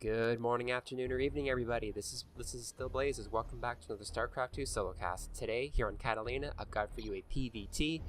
Good morning, afternoon, or evening, everybody. This is still Blazes. Welcome back to another StarCraft 2 solo cast. Today, here on Catalina, I've got for you a PvT.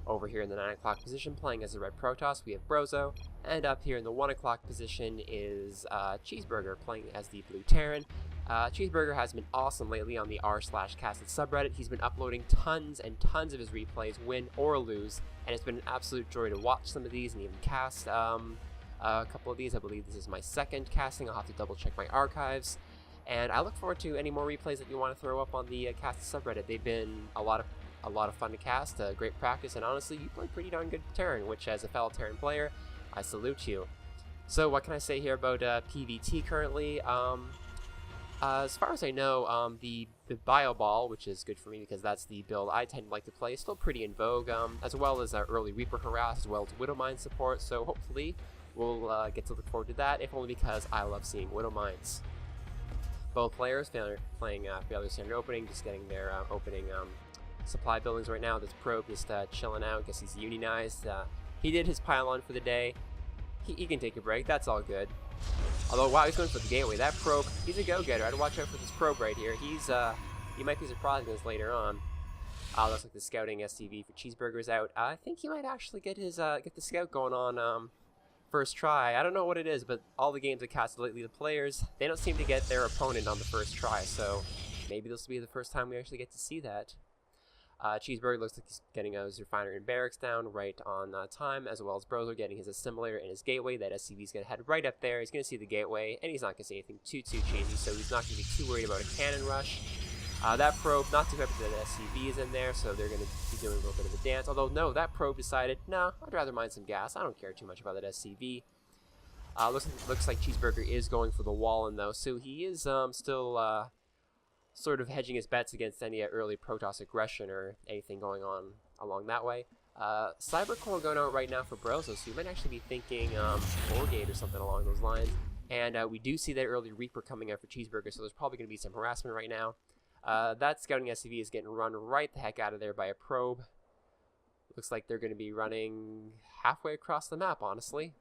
Over here in the 9 o'clock position, playing as the Red Protoss, we have Broso, and up here in the 1 o'clock position is Cheezburger, playing as the Blue Terran. Cheezburger has been awesome lately on the r/casted subreddit. He's been uploading tons and tons of his replays, win or lose, and it's been an absolute joy to watch some of these and even cast a couple of these. I believe this is my second casting. I'll have to double check my archives, and I look forward to any more replays that you want to throw up on the casted subreddit. They've been a lot of fun to cast, great practice, and honestly, you play pretty darn good Terran, which as a fellow Terran player, I salute you. So what can I say here about PvT currently? As far as I know, the Bio Ball, which is good for me because that's the build I tend to like to play, is still pretty in vogue, as well as early Reaper Harass, as well as Widow Mine support, so hopefully we'll get to look forward to that, if only because I love seeing Widow Mines. Both players playing fairly standard opening, just getting their opening supply buildings right now. This probe just chilling out, guess he's unionized. He did his pylon for the day. He can take a break, that's all good. Although, wow, he's going for the gateway. That probe, he's a go-getter. I'd watch out for this probe right here. He might be surprising us later on. Looks like the scouting SCV for Cheezburger's out. I think he might actually get the scout going on first try. I don't know what it is, but all the games I've casted lately, the players, they don't seem to get their opponent on the first try, so maybe this will be the first time we actually get to see that. Cheezburger looks like he's getting his refinery and barracks down right on time, as well as Broso getting his assimilator and his gateway. That SCV's going to head right up there. He's going to see the gateway, and he's not going to see anything too cheesy, so he's not going to be too worried about a cannon rush. That probe, not too happy that SCV is in there, so they're going to be doing a little bit of a dance. Although, no, that probe decided, no, I'd rather mine some gas. I don't care too much about that SCV. Looks like Cheezburger is going for the wall in, though, so he is still sort of hedging his bets against any early Protoss aggression or anything going on along that way. Cybercore going out right now for Broso, so you might actually be thinking 4-gate or something along those lines. And we do see that early Reaper coming out for Cheezburger, so there's probably going to be some harassment right now. That scouting SCV is getting run right the heck out of there by a probe. Looks like they're going to be running halfway across the map, honestly.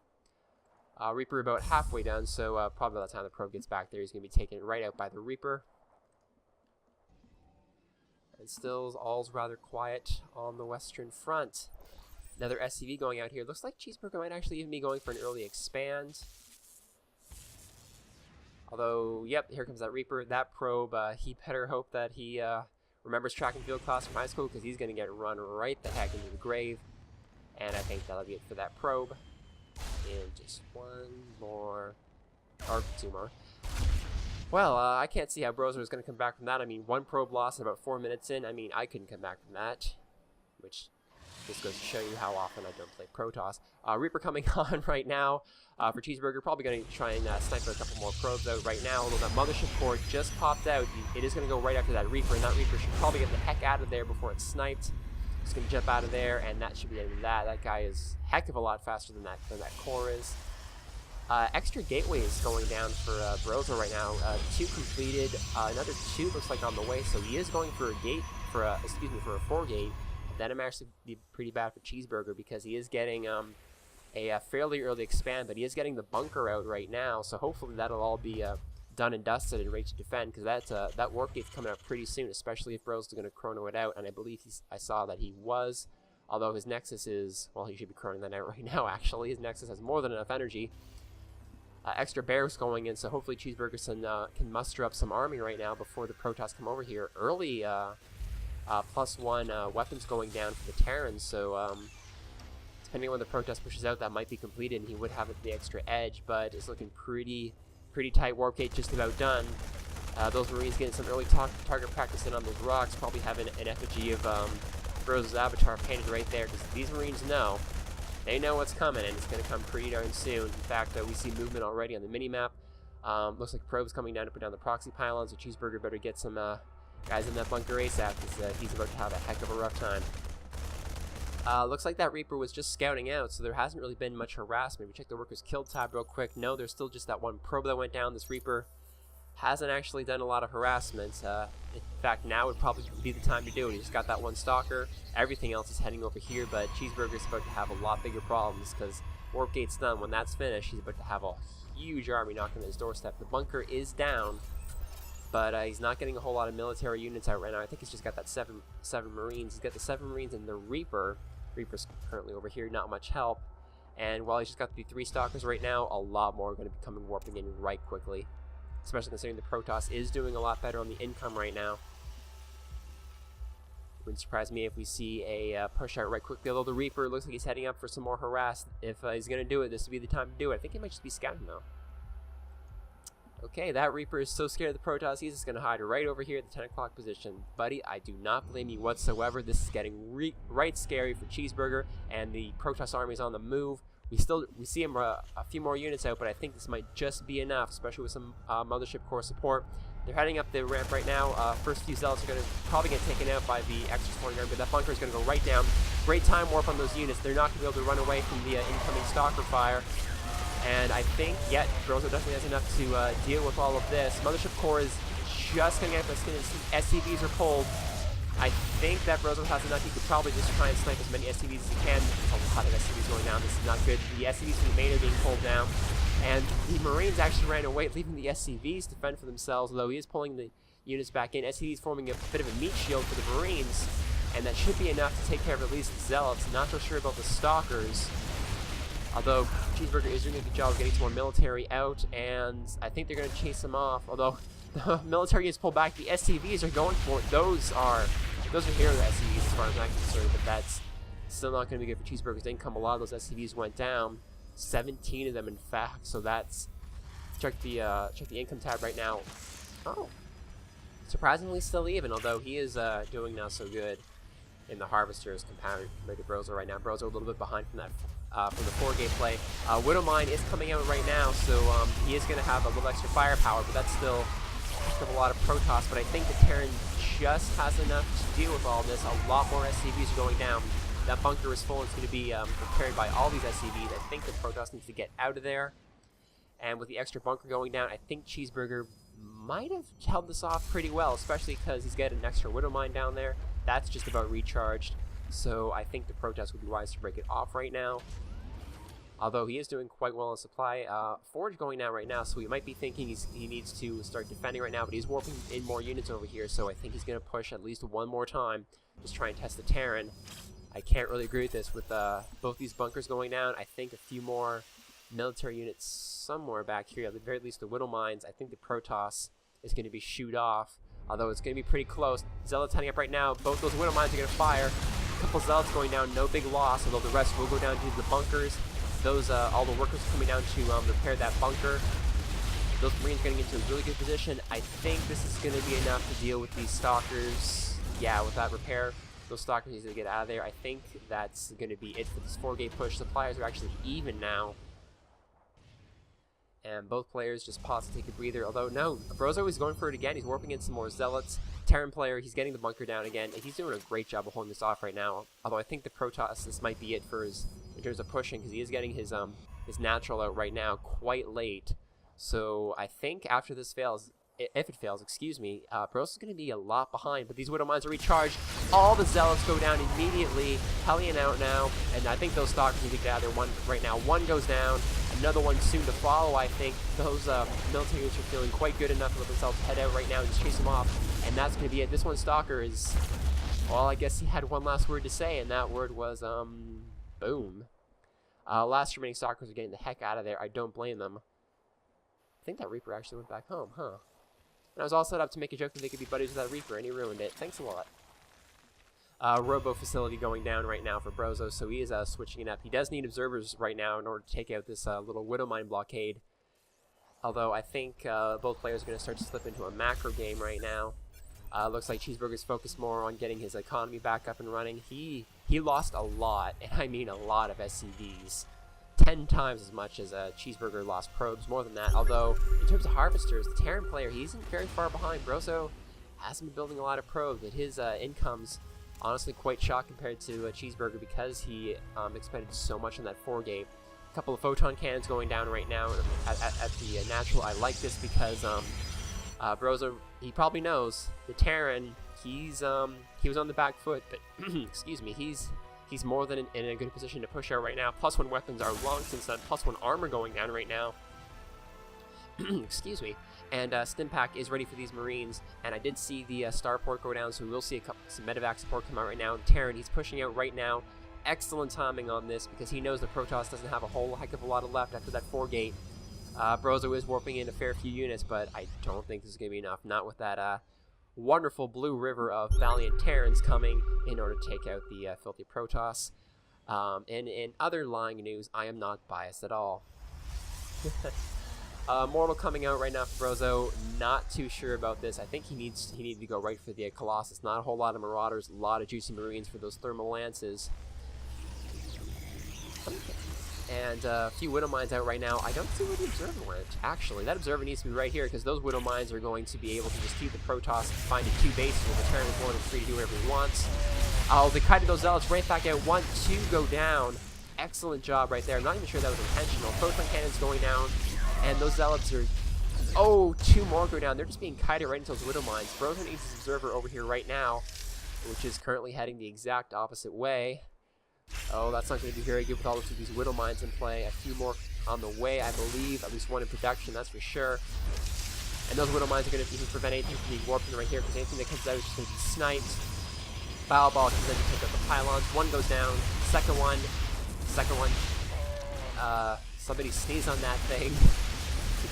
Reaper about halfway done, so probably by the time the probe gets back there, he's going to be taken right out by the Reaper. And still, all's rather quiet on the western front. Another SCV going out here. Looks like Cheezburger might actually even be going for an early expand. Although, yep, here comes that Reaper. That probe, he better hope that he remembers track and field class from high school, because he's going to get run right the heck into the grave. And I think that'll be it for that probe. And just one more, or two more. Well, I can't see how Broso is going to come back from that. I mean, one probe loss about 4 minutes in. I mean, I couldn't come back from that. Which just goes to show you how often I don't play Protoss. Reaper coming on right now for Cheezburger. Probably going to try and snipe a couple more probes out right now. Although that mothership core just popped out. It is going to go right after that Reaper. And that Reaper should probably get the heck out of there before it's sniped. It's going to jump out of there. And that should be the end of that. That guy is a heck of a lot faster than that core is. Extra gateways going down for Broso right now. 2 completed. Another 2 looks like on the way. So he is going for a gate, for a 4-gate. That might actually be pretty bad for Cheezburger because he is getting a fairly early expand, but he is getting the bunker out right now. So hopefully that'll all be done and dusted and ready to defend, because that warp gate's coming up pretty soon, especially if Broso's going to chrono it out. And I believe I saw that he was. Although his Nexus is, well, he should be chronoing that out right now. Actually, his Nexus has more than enough energy. Extra barracks going in, so hopefully Cheezburger can muster up some army right now before the Protoss come over here. Early +1 weapons going down for the Terrans, so depending on when the Protoss pushes out, that might be completed and he would have the extra edge, but it's looking pretty tight. Warp gate just about done. Those Marines getting some early target practice in on those rocks, probably having an effigy of Broso's avatar painted right there, because these Marines know. They know what's coming, and it's going to come pretty darn soon. In fact, we see movement already on the mini-map. Looks like probes coming down to put down the proxy pylons, so Cheezburger better get some guys in that bunker ASAP, because he's about to have a heck of a rough time. Looks like that Reaper was just scouting out, so there hasn't really been much harassment. We check the workers killed tab real quick. No, there's still just that one probe that went down. This Reaper hasn't actually done a lot of harassment. In fact, now would probably be the time to do it. He just got that one stalker. Everything else is heading over here, but Cheezburger's about to have a lot bigger problems, because Warp Gate's done. When that's finished, he's about to have a huge army knocking on his doorstep. The bunker is down, but he's not getting a whole lot of military units out right now. I think he's just got that seven Marines. He's got the 7 Marines and the Reaper. Reaper's currently over here, not much help. And while he's just got the 3 Stalkers right now, a lot more are going to be coming warping in right quickly. Especially considering the Protoss is doing a lot better on the income right now. It wouldn't surprise me if we see a push out right quickly, although the Reaper looks like he's heading up for some more harass. If he's going to do it, this would be the time to do it. I think he might just be scouting though. Okay, that Reaper is so scared of the Protoss, he's just going to hide right over here at the 10 o'clock position. Buddy, I do not blame you whatsoever. This is getting right scary for Cheezburger, and the Protoss army is on the move. We see him a few more units out, but I think this might just be enough, especially with some Mothership Core support. They're heading up the ramp right now. First few Zealots are probably get taken out by the extra support guard, but that bunker is going to go right down. Great time warp on those units. They're not going to be able to run away from the incoming Stalker fire. And I think, yeah, Broso definitely has enough to deal with all of this. Mothership Core is just going to get the skin. SCVs are pulled. I think that Broso has enough. He could probably just try and snipe as many SCVs as he can. A lot of SCVs going down. This is not good. The SCVs from the main are being pulled down. And the Marines actually ran away, leaving the SCVs to fend for themselves, although he is pulling the units back in. SCVs forming a bit of a meat shield for the Marines, and that should be enough to take care of at least the Zealots. Not so sure about the Stalkers, although Cheezburger is doing a good job of getting some more military out, and I think they're going to chase him off, although the military units pull back. The SCVs are going for it. Those are hero SCVs as far as I'm concerned, but that's still not going to be good for Cheezburger's income. A lot of those SCVs went down. 17 of them, in fact. So that's check the income tab right now. Oh, surprisingly still even, although he is doing not so good in the Harvesters compared to Broso right now. Broso a little bit behind from that from the 4 gate play. Widowmine is coming out right now, so he is going to have a little extra firepower, but that's still a lot of Protoss. But I think the Terran just has enough to deal with all this. A lot more SCVs are going down. That bunker is full. It's going to be prepared by all these SCVs. I think the Protoss needs to get out of there. And with the extra bunker going down, I think Cheezburger might have held this off pretty well, especially because he's got an extra Widowmine down there. That's just about recharged. So I think the Protoss would be wise to break it off right now. Although he is doing quite well in supply. Forge going down right now, so we might be thinking he needs to start defending right now, but he's warping in more units over here, so I think he's going to push at least one more time. Just try and test the Terran. I can't really agree with this with both these bunkers going down. I think a few more military units somewhere back here, at the very least the Widowmines. I think the Protoss is going to be shoot off, although it's going to be pretty close. Zealots heading up right now. Both those Widowmines are going to fire. A couple Zealots going down, no big loss, although the rest will go down to the bunkers. Those all the workers coming down to repair that bunker. Those Marines getting into a really good position. I think this is going to be enough to deal with these Stalkers. Yeah, with that repair, those Stalkers need to get out of there. I think that's going to be it for this 4-gate push. Suppliers are actually even now. And both players just pause to take a breather. Although, no, Broso is going for it again. He's warping in some more Zealots. Terran player, he's getting the bunker down again. And he's doing a great job of holding this off right now. Although I think the Protoss, this might be it for his, in terms of pushing, because he is getting his natural out right now quite late. So I think after this fails, if it fails, excuse me, Broso's going to be a lot behind. But these Widowmines are recharged. All the Zealots go down immediately. Hellion out now. And I think those Stalkers need to get out of there right now. One goes down. Another one soon to follow, I think. Those military units are feeling quite good enough to let themselves head out right now and just chase them off. And that's going to be it. This one, Stalker, is... Well, I guess he had one last word to say, and that word was, boom. Last remaining Stalkers are getting the heck out of there. I don't blame them. I think that Reaper actually went back home, huh? And I was all set up to make a joke that they could be buddies with that Reaper, and he ruined it. Thanks a lot. Robo facility going down right now for Broso, so he is switching it up. He does need observers right now in order to take out this little Widowmine blockade. Although I think both players are going to start to slip into a macro game right now. Looks like Cheezburger's focused more on getting his economy back up and running. He lost a lot, and I mean a lot of SCVs. 10 times as much as Cheezburger lost probes, more than that. Although, in terms of Harvesters, the Terran player, he isn't very far behind. Broso hasn't been building a lot of probes, but his income's honestly quite shocked compared to Cheezburger because he expended so much on that 4-gate. A couple of photon cannons going down right now at the natural. I like this because Broso, he probably knows the Terran. He was on the back foot, but excuse me, he's more than in a good position to push out right now. +1 weapons are long since done. +1 armor going down right now. excuse me. And Stimpack is ready for these Marines, and I did see the starport go down, so we will see some medevac support come out right now. Terran, he's pushing out right now. Excellent timing on this, because he knows the Protoss doesn't have a whole heck of a lot left after that 4-gate. Broso is warping in a fair few units, but I don't think this is going to be enough. Not with that wonderful blue river of valiant Terrans coming in order to take out the filthy Protoss. And in other lying news, I am not biased at all. Mortal coming out right now for Broso. Not too sure about this. I think he needs to go right for the Colossus. Not a whole lot of Marauders, a lot of juicy Marines for those thermal lances. And a few Widow Mines out right now. I don't see where the Observer went. Actually, that Observer needs to be right here, because those Widow Mines are going to be able to just keep the Protoss finding 2 bases where the Terran is more than free to do whatever he wants. Oh, they kited those Zealots right back at 1, 2 go down. Excellent job right there. I'm not even sure that was intentional. Proton Cannon's going down. And those Zealots are... Oh, 2 more go down. They're just being kited right into those Widow Mines. Broso needs his Observer over here right now, which is currently heading the exact opposite way. Oh, that's not going to be very good with all of these Widow Mines in play. A few more on the way, I believe. At least 1 in production, that's for sure. And those Widow Mines are going to even prevent anything from being warped in right here, because anything that comes out is just going to be sniped. Bile Ball comes in to pick up the pylons. 1 goes down. Second one. Somebody sneeze on that thing,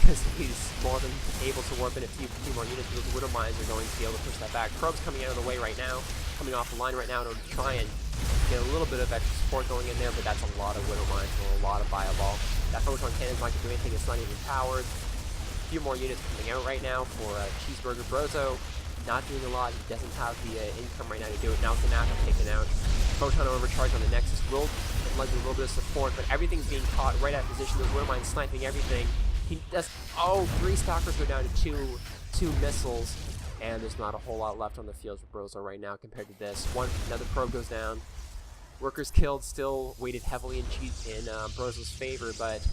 because he's more than able to warp in a few more units. Those Widow Mines are going to be able to push that back. Probe's coming out of the way right now, coming off the line right now in order to try and get a little bit of extra support going in there, but that's a lot of Widow Mines and a lot of Bile Ball. That Photon Cannon's not going to do anything, it's not even powered. A few more units coming out right now for Cheezburger. Broso not doing a lot, he doesn't have the income right now to do it. Now it's the Napa taken out. Photon overcharge on the Nexus will lend a little bit of support, but everything's being caught right out of position. Those Widow Mines sniping everything. He does, 3 Stalkers go down to two missiles, and there's not a whole lot left on the field for Broso right now compared to this. Another probe goes down. Workers killed still weighted heavily in Broso's favor, but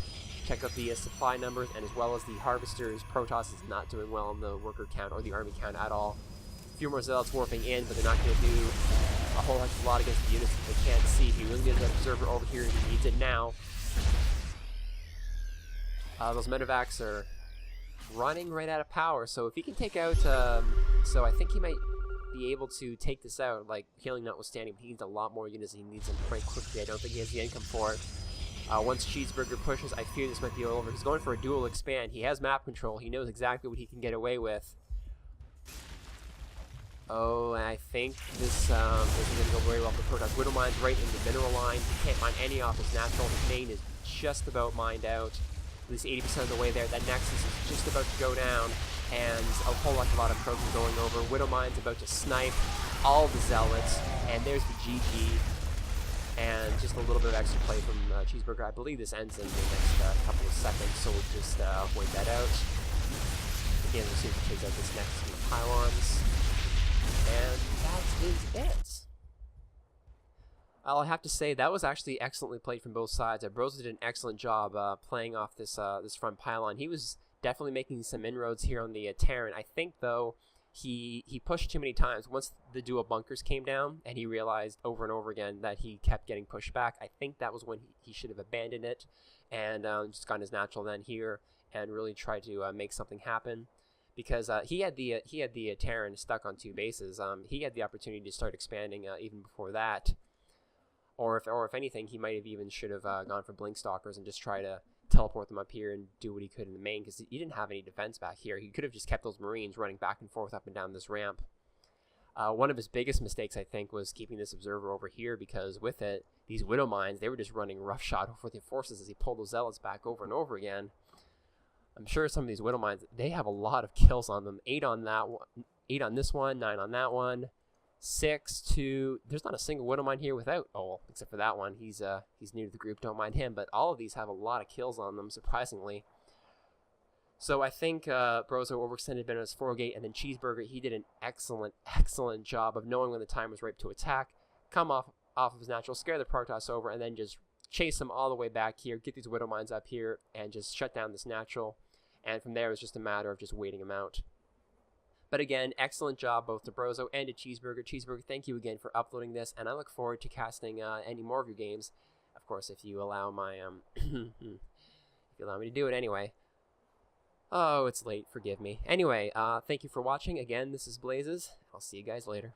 check out the supply numbers, and as well as the Harvesters. Protoss is not doing well on the worker count or the army count at all. A few more Zealots warping in, but they're not going to do a whole heck of a lot against the units that they can't see. He really needs that Observer over here, and he needs it now. Those medevacs are running right out of power, so if he can take out, so I think he might be able to take this out, like healing notwithstanding. He needs a lot more units, and he needs them quite quickly. I don't think he has the income for it. Once Cheezburger pushes, I fear this might be over. He's going for a dual expand. He has map control. He knows exactly what he can get away with. Oh, and I think this isn't going to go very well for Protoss. Widow Mine's right in the mineral line. He can't mine any off his natural. His main is just about mined out. At least 80% of the way there. That Nexus is just about to go down, and a whole lot of probes going over. Widow Mine's about to snipe all the Zealots, and there's the GG. And just a little bit of extra play from Cheezburger. I believe this ends in the next couple of seconds, so we'll just wait that out. Again, we'll see if he takes out this Nexus from the pylons. And that is it. I'll have to say, that was actually excellently played from both sides. Broso did an excellent job playing off this front pylon. He was definitely making some inroads here on the Terran. I think, though, he pushed too many times. Once the dual bunkers came down, and he realized over and over again that he kept getting pushed back, I think that was when he should have abandoned it and just gotten his natural then here and really tried to make something happen. Because he had the Terran stuck on 2 bases. He had the opportunity to start expanding even before that. Or if anything, he might have even should have gone for Blink Stalkers and just try to teleport them up here and do what he could in the main, because he didn't have any defense back here. He could have just kept those Marines running back and forth up and down this ramp. One of his biggest mistakes, I think, was keeping this Observer over here, because with it, these Widow Mines, they were just running roughshod over the forces as he pulled those Zealots back over and over again. I'm sure some of these Widow Mines, they have a lot of kills on them. 8 on that one, 8 on this one, 9 on that one. 6 to, there's not a single Widow Mine here without, except for that one. He's new to the group, don't mind him, but all of these have a lot of kills on them, surprisingly. So I think Broso overextended a bit on his 4-gate, and then Cheezburger, he did an excellent job of knowing when the time was ripe to attack, come off of his natural, scare the Protoss over, and then just chase them all the way back here, get these Widow Mines up here, and just shut down this natural. And from there, it was just a matter of just waiting him out. But again, excellent job both to Broso and to Cheezburger. Cheezburger, thank you again for uploading this, and I look forward to casting any more of your games. Of course, if you allow my if you allow me to do it anyway. Oh, it's late. Forgive me. Anyway, thank you for watching. Again, this is Blazes. I'll see you guys later.